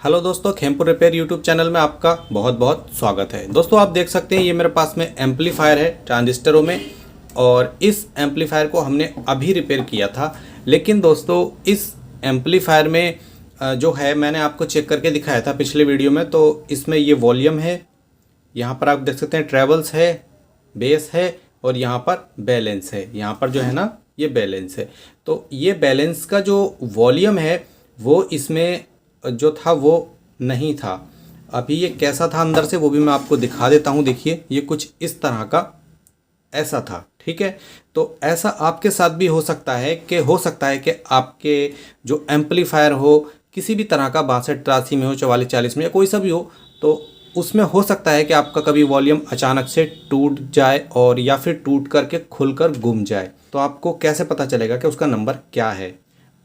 Hello दोस्तों, Khempur repair YouTube channel में आपका बहुत बहुत स्वागत है। दोस्तों आप देख सकते हैं ये मेरे पास में एम्पलीफायर है ट्रांजिस्टरों में, और इस एम्पलीफायर को हमने अभी रिपेयर किया था। लेकिन दोस्तों इस एम्पलीफायर में जो है मैंने आपको चेक करके दिखाया था पिछले वीडियो में। तो इसमें ये वॉल्यूम है, यहाँ पर आप देख सकते हैं ट्रेवल्स है, बेस है और यहाँ पर बैलेंस है। यहाँ पर जो है ना ये बैलेंस है। तो ये बैलेंस का जो वॉल्यूम है वो इसमें जो था वो नहीं था। अभी ये कैसा था अंदर से वो भी मैं आपको दिखा देता हूँ। देखिए ये कुछ इस तरह का ऐसा था, ठीक है। तो ऐसा आपके साथ भी हो सकता है कि आपके जो एम्पलीफायर हो किसी भी तरह का 62-83 में हो, 44-40 में या कोई सा भी हो, तो उसमें हो सकता है कि आपका कभी वॉल्यूम अचानक से टूट जाए और या फिर टूट करके खुलकर गुम जाए। तो आपको कैसे पता चलेगा कि उसका नंबर क्या है।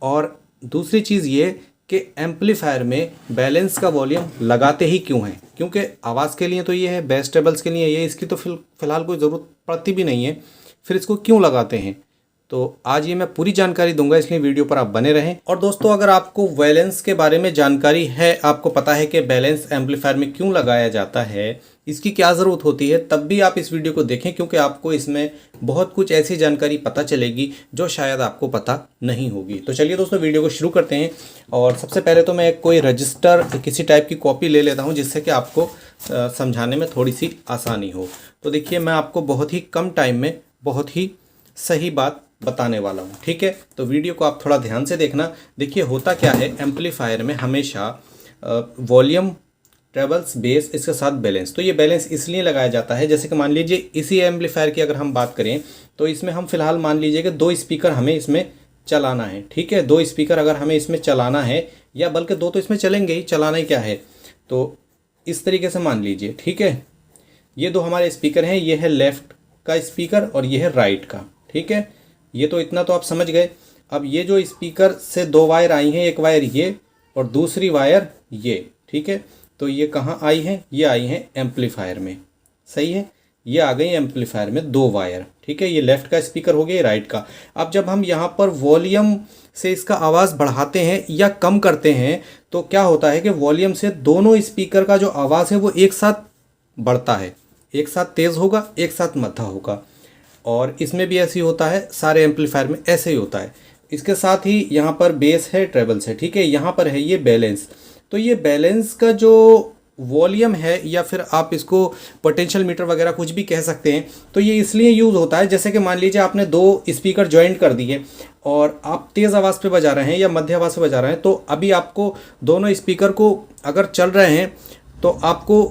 और दूसरी चीज़ ये कि एम्पलीफायर में बैलेंस का वॉल्यूम लगाते ही क्यों है, क्योंकि आवाज़ के लिए तो ये है, बेस ट्रेबल्स के लिए ये, इसकी तो फिलहाल कोई ज़रूरत पड़ती भी नहीं है, फिर इसको क्यों लगाते हैं। तो आज ये मैं पूरी जानकारी दूंगा, इसलिए वीडियो पर आप बने रहें। और दोस्तों अगर आपको बैलेंस के बारे में जानकारी है, आपको पता है कि बैलेंस एम्पलीफायर में क्यों लगाया जाता है, इसकी क्या ज़रूरत होती है, तब भी आप इस वीडियो को देखें, क्योंकि आपको इसमें बहुत कुछ ऐसी जानकारी पता चलेगी जो शायद आपको पता नहीं होगी। तो चलिए दोस्तों वीडियो को शुरू करते हैं। और सबसे पहले तो मैं कोई रजिस्टर किसी टाइप की कॉपी ले लेता हूँ जिससे कि आपको समझाने में थोड़ी सी आसानी हो। तो देखिए मैं आपको बहुत ही कम टाइम में बहुत ही सही बात बताने वाला हूँ, ठीक है। तो वीडियो को आप थोड़ा ध्यान से देखना। देखिए होता क्या है, एम्पलीफायर में हमेशा वॉल्यूम, ट्रेबल्स, बेस, इसके साथ बैलेंस। तो ये बैलेंस इसलिए लगाया जाता है, जैसे कि मान लीजिए इसी एम्पलीफायर की अगर हम बात करें तो इसमें हम फिलहाल मान लीजिए कि 2 स्पीकर हमें इसमें चलाना है, ठीक है। 2 स्पीकर अगर हमें इसमें चलाना है, या बल्कि 2 तो इसमें चलेंगे ही, चलाना ही क्या है। तो इस तरीके से मान लीजिए, ठीक है। ये 2 हमारे स्पीकर हैं, ये है लेफ्ट का स्पीकर और ये है राइट का, ठीक है। ये तो इतना तो आप समझ गए। अब ये जो स्पीकर से 2 वायर आई हैं, एक वायर ये और दूसरी वायर ये, ठीक है। तो ये कहाँ आई हैं, ये आई हैं एम्पलीफायर में, सही है। ये आ गई एम्पलीफायर में 2 वायर, ठीक है। ये लेफ्ट का स्पीकर हो गया, ये राइट का। अब जब हम यहाँ पर वॉल्यूम से इसका आवाज़ बढ़ाते हैं या कम करते हैं तो क्या होता है कि वॉल्यूम से दोनों स्पीकर का जो आवाज़ है वो एक साथ बढ़ता है, एक साथ तेज़ होगा, एक साथ मध्य होगा। और इसमें भी ऐसे ही होता है, सारे एम्पलीफायर में ऐसे ही होता है। इसके साथ ही यहाँ पर बेस है, ट्रेबल्स है, ठीक है। यहाँ पर है ये बैलेंस। तो ये बैलेंस का जो वॉल्यूम है, या फिर आप इसको पोटेंशियल मीटर वगैरह कुछ भी कह सकते हैं, तो ये इसलिए यूज़ होता है, जैसे कि मान लीजिए आपने 2 स्पीकर ज्वाइंट कर दिए और आप तेज़ आवाज़ पे बजा रहे हैं या मध्य आवाज़ पे बजा रहे हैं। तो अभी आपको दोनों स्पीकर को अगर चल रहे हैं तो आपको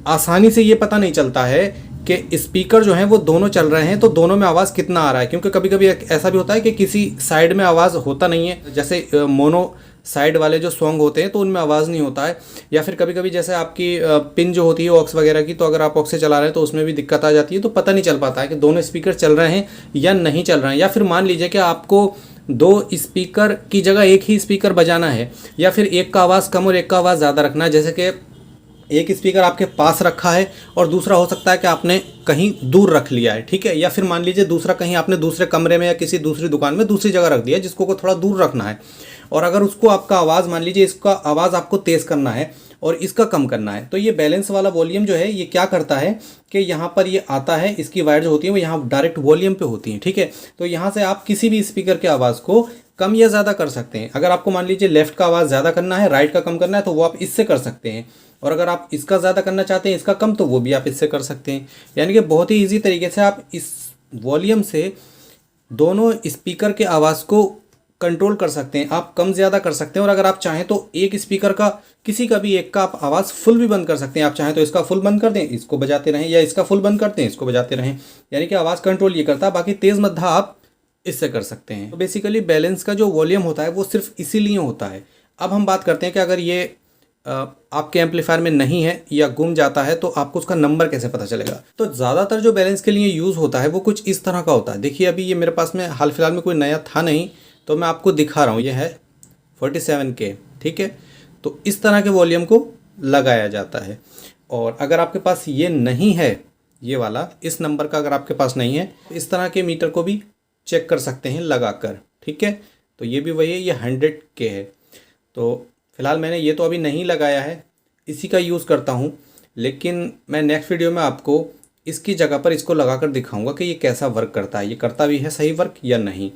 आसानी से ये पता नहीं चलता है कि स्पीकर जो हैं वो दोनों चल रहे हैं तो दोनों में आवाज़ कितना आ रहा है। क्योंकि कभी कभी ऐसा भी होता है कि किसी साइड में आवाज़ होता नहीं है, जैसे मोनो साइड वाले जो सॉन्ग होते हैं तो उनमें आवाज़ नहीं होता है। या फिर कभी कभी जैसे आपकी पिन जो होती है ऑक्स वगैरह की, तो अगर आप ऑक्स से चला रहे हैं तो उसमें भी दिक्कत आ जाती है। तो पता नहीं चल पाता है कि दोनों स्पीकर चल रहे हैं या नहीं चल रहे हैं। या फिर मान लीजिए कि आपको 2 स्पीकर की जगह एक ही स्पीकर बजाना है, या फिर एक का आवाज़ कम और एक का आवाज़ ज़्यादा रखना है। जैसे कि एक स्पीकर आपके पास रखा है और दूसरा हो सकता है कि आपने कहीं दूर रख लिया है, ठीक है। या फिर मान लीजिए दूसरा कहीं आपने दूसरे कमरे में या किसी दूसरी दुकान में दूसरी जगह रख दिया है, जिसको को थोड़ा दूर रखना है। और अगर उसको आपका आवाज़, मान लीजिए इसका आवाज़ आपको तेज़ करना है और इसका कम करना है, तो ये बैलेंस वाला वॉल्यूम जो है ये क्या करता है कि यहाँ पर ये आता है, इसकी वायर जो होती है वो यहाँ डायरेक्ट वॉल्यूम पे होती है, ठीक है। तो यहाँ से आप किसी भी स्पीकर के आवाज़ को कम या ज़्यादा कर सकते हैं। अगर आपको मान लीजिए लेफ्ट का आवाज़ ज़्यादा करना है, राइट का कम करना है, तो वो आप इससे कर सकते हैं। और अगर आप इसका ज़्यादा करना चाहते हैं, इसका कम, तो वो भी आप इससे कर सकते हैं। यानी कि बहुत ही ईजी तरीके से आप इस वॉल्यूम से दोनों स्पीकर के आवाज़ को कंट्रोल कर सकते हैं, आप कम ज़्यादा कर सकते हैं। और अगर आप चाहें तो एक स्पीकर का, किसी का भी एक का आप आवाज़ फुल भी बंद कर सकते हैं। आप चाहें तो इसका फुल बंद कर दें, इसको बजाते रहें, या इसका फुल बंद करते हैं, इसको बजाते रहें। यानी कि आवाज़ कंट्रोल ये करता है। बाकी तेज़ मध्य आप इससे कर सकते हैं। तो बेसिकली बैलेंस का जो वॉल्यूम होता है वो सिर्फ इसीलिए होता है। अब हम बात करते हैं कि अगर ये आपके एम्पलीफायर में नहीं है या गुम जाता है तो आपको उसका नंबर कैसे पता चलेगा। तो ज़्यादातर जो बैलेंस के लिए यूज़ होता है वो कुछ इस तरह का होता है। देखिए अभी ये मेरे पास में हाल फिलहाल में कोई नया था नहीं, तो मैं आपको दिखा रहा हूँ। ये है 47K, ठीक है। तो इस तरह के वॉल्यूम को लगाया जाता है। और अगर आपके पास ये नहीं है, ये वाला इस नंबर का अगर आपके पास नहीं है, तो इस तरह के मीटर को भी चेक कर सकते हैं लगाकर, ठीक है। तो ये भी वही है, ये 100K है। तो फ़िलहाल मैंने ये तो अभी नहीं लगाया है, इसी का यूज़ करता हूँ। लेकिन मैं नेक्स्ट वीडियो में आपको इसकी जगह पर इसको लगा कर दिखाऊंगा कि ये कैसा वर्क करता है, ये करता भी है सही वर्क या नहीं।